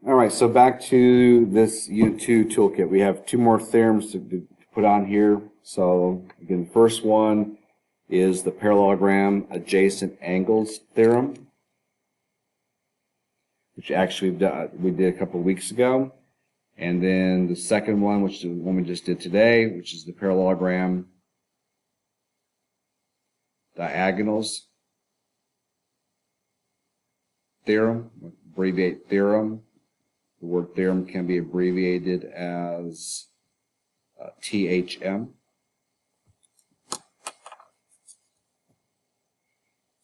All right, so back to this Unit 2 toolkit. We have two more theorems to put on here. So again, the first one is the parallelogram adjacent angles theorem, which actually we did a couple of weeks ago. And then the second one, which is the one we just did today, which is the parallelogram diagonals theorem, abbreviate theorem. The word theorem can be abbreviated as THM.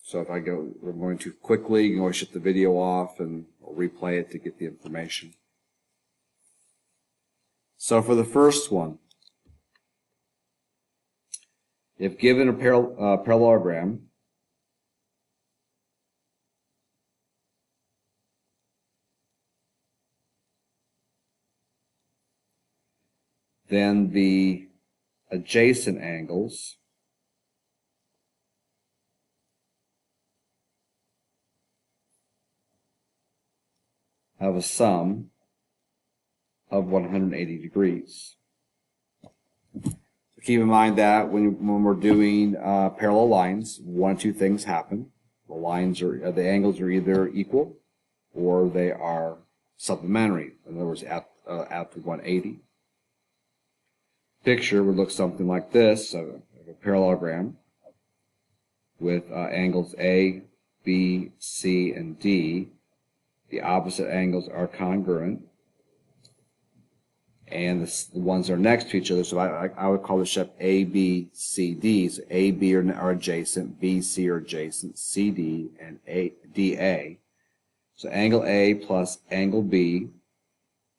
So if we're going too quickly, you can always shut the video off and replay it to get the information. So for the first one, if given a parallelogram, then the adjacent angles have a sum of 180 degrees. So keep in mind that when we're doing parallel lines, one of two things happen. The angles are either equal or they are supplementary. In other words, at the 180. Picture would look something like this, a parallelogram with angles A, B, C, and D. The opposite angles are congruent, and the ones that are next to each other, so I would call this shape A, B, C, D. So A, B are adjacent, B, C are adjacent, C, D, and D, A. So angle A plus angle B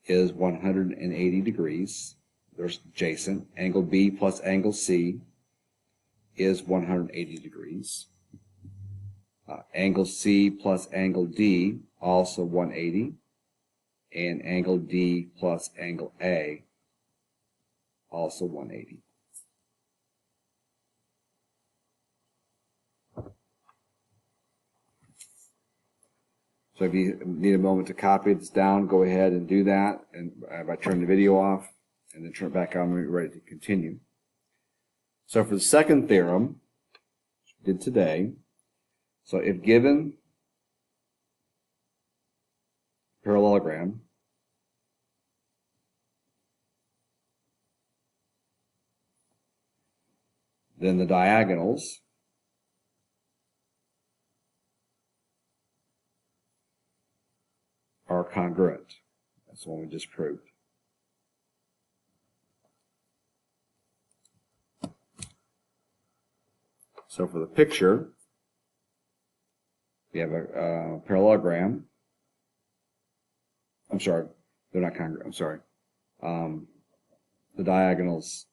is 180 degrees. There's adjacent. Angle B plus angle C is 180 degrees. Angle C plus angle D, also 180. And angle D plus angle A, also 180. So if you need a moment to copy this down, go ahead and do that. And if I turn the video off, and then turn it back on when you're ready to continue. So for the second theorem, which we did today, so if given parallelogram, then the diagonals are congruent. That's the one we just proved. So for the picture, we have a parallelogram. I'm sorry, they're not congruent. I'm sorry. The diagonals,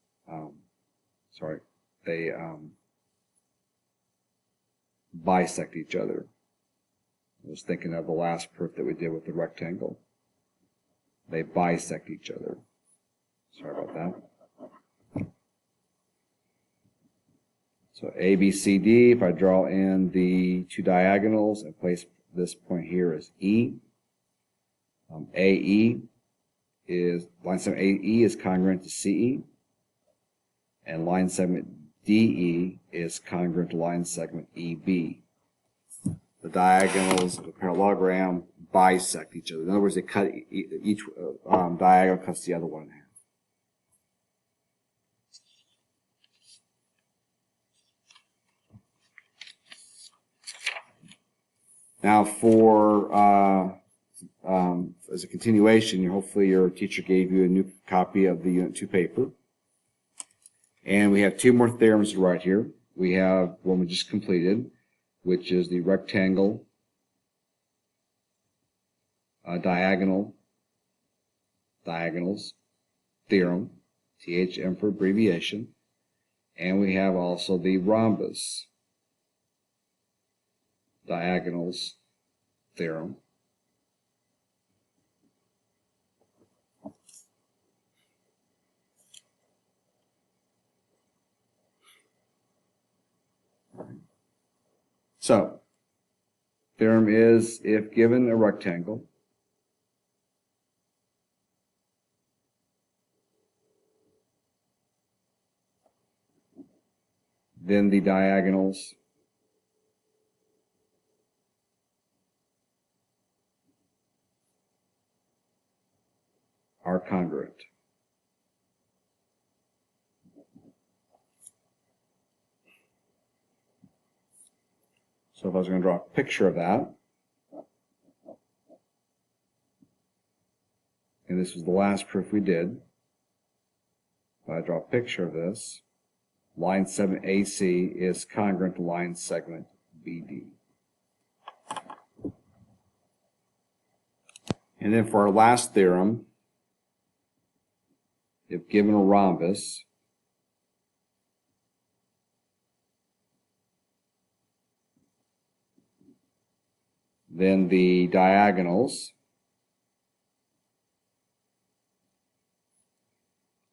they bisect each other. I was thinking of the last proof that we did with the rectangle. They bisect each other. Sorry about that. So A, B, C, D, if I draw in the two diagonals and place this point here as E, AE is, line segment AE is congruent to CE, and line segment DE is congruent to line segment EB. The diagonals of the parallelogram bisect each other. In other words, they cut each diagonal cuts the other one in half. Now for, as a continuation, hopefully your teacher gave you a new copy of the Unit 2 paper. And we have two more theorems to write here. We have one we just completed, which is the rectangle diagonals theorem, THM for abbreviation. And we have also the rhombus diagonals theorem. So, theorem is, if given a rectangle, then the diagonals are congruent. So if I was going to draw a picture of that, and this was the last proof we did, if I draw a picture of this, line segment AC is congruent to line segment BD. And then for our last theorem, if given a rhombus, then the diagonals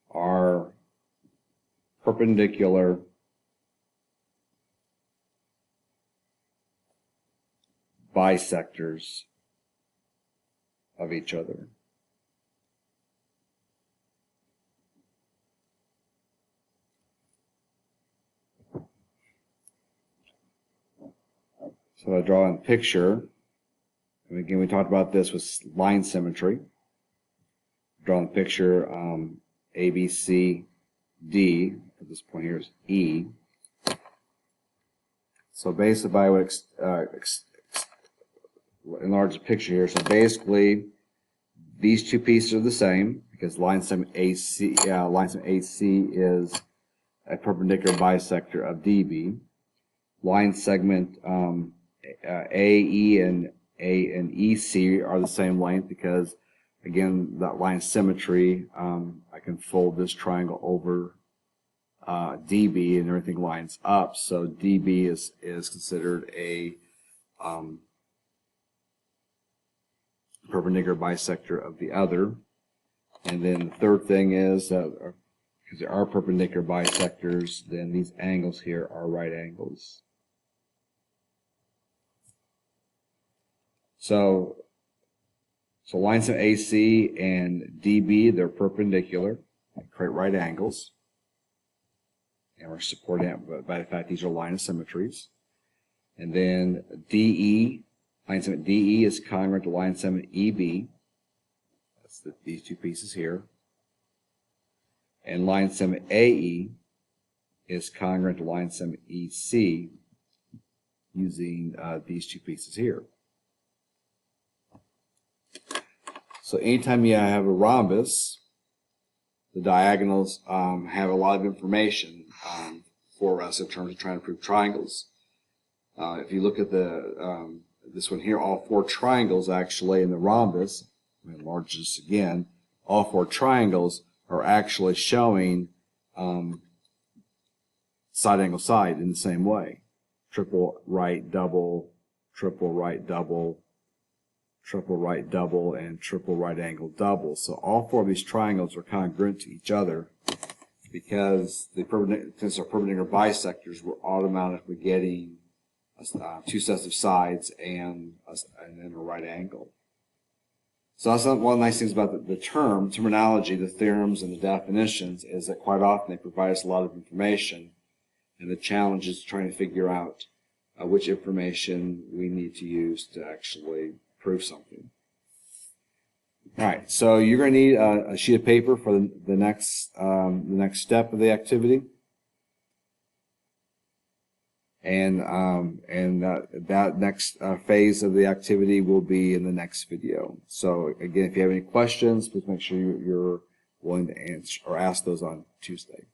are perpendicular bisectors of each other. So I draw in a picture, and again we talked about this with line symmetry. Drawing the picture ABCD, at this point here is E. So basically, if I would enlarge the picture here, so basically these two pieces are the same because line segment AC is a perpendicular bisector of DB. Line segment AE and EC are the same length because, again, that line symmetry, I can fold this triangle over DB and everything lines up. So DB is considered a perpendicular bisector of the other. And then the third thing is, because there are perpendicular bisectors, then these angles here are right angles. So line segment AC and DB, they're perpendicular, they create right angles. And we're supported by the fact these are line of symmetries. And then DE, line segment DE is congruent to line segment EB. That's these two pieces here. And line segment AE is congruent to line segment EC using these two pieces here. So anytime you have a rhombus, the diagonals have a lot of information for us in terms of trying to prove triangles. If you look at this one here, all four triangles actually in the rhombus, I'm going to enlarge this again, all four triangles are actually showing side angle side in the same way. Triple right double, triple right double, triple right double, and triple right angle double. So all four of these triangles are congruent to each other because since they're perpendicular bisectors, we're automatically getting two sets of sides and then a right angle. So that's one of the nice things about the terminology, the theorems, and the definitions is that quite often they provide us a lot of information, and the challenge is trying to figure out which information we need to use to actually prove something. All right, so you're going to need a sheet of paper for the next step of the activity, and that next phase of the activity will be in the next video. So again, if you have any questions, please make sure you're willing to answer or ask those on Tuesday.